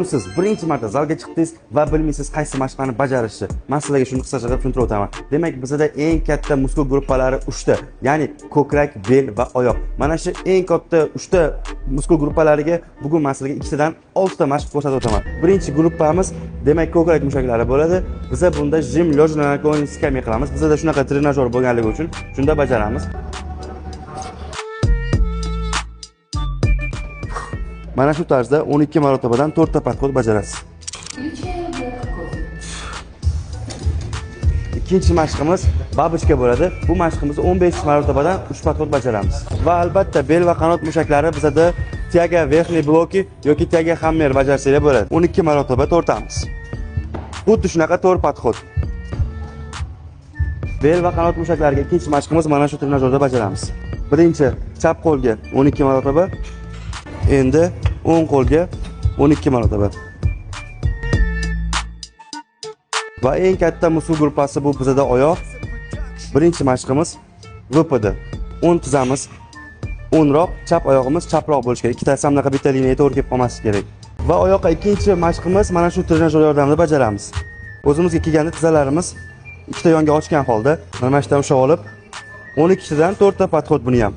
Siz birinchi marta zalga chiqdingiz va bilmaysiz qaysi mashqlarni bajarishni. Men sizlarga shuni qisqacha qilib tushuntirib o'taman. Demak, bizda eng katta muskul guruppalari 3 ta, ya'ni ko'krak, bel va oyoq. Mana shu eng katta 3 ta muskul gruppalariga bugun men sizlarga 2 tadan 6 ta mashq ko'rsatib o'taman. Birinchi gruppamiz demak ko'krak mushaklari bo'ladi. Biz bunda jim lojnalarni skamya qilamiz. Bizda shunaqa trenajyor bo'lganligi uchun shunda bajaramiz. Mana shu tarzda 12 marotabadan 4 ta podxod bajarasiz. Ikkinchi mashqimiz babushka bo'ladi. Bu mashqimizni 15 marotabadan 3 podxod bajaramiz. Va albatta bel va qanot mushaklari bizda tiaga verniy bloki yoki tiaga hammer bajarsanglar bo'ladi. 12 marotaba tortamiz. Xuddi shunaqa 4 podxod. Bel va qanot mushaklariga ikkinchi mashqimiz mana shu trenajyorda bajaramiz. Birinchi chap qo'lga 12 marotaba. Endi o'ng qo'lga 12 marotaba. Va eng katta muskul gruppasi bu bizda oyoq. Birinchi mashqimiz VPD. O'ng tizamiz o'nroq, chap oyog'imiz chaproq bo'lishi kerak. Ikkitasi ham bunaqa bitta liniyaga to'g'ri kelib qolmasligi kerak. Va oyoqqa ikkinchi mashqimiz mana shu trenajyor yordamida bajaramiz. O'zimizga kelganda tizalarimiz ikkita yonga ochgan holda mana shundan ushlab olib 12 tadan 4 ta podxod buni ham.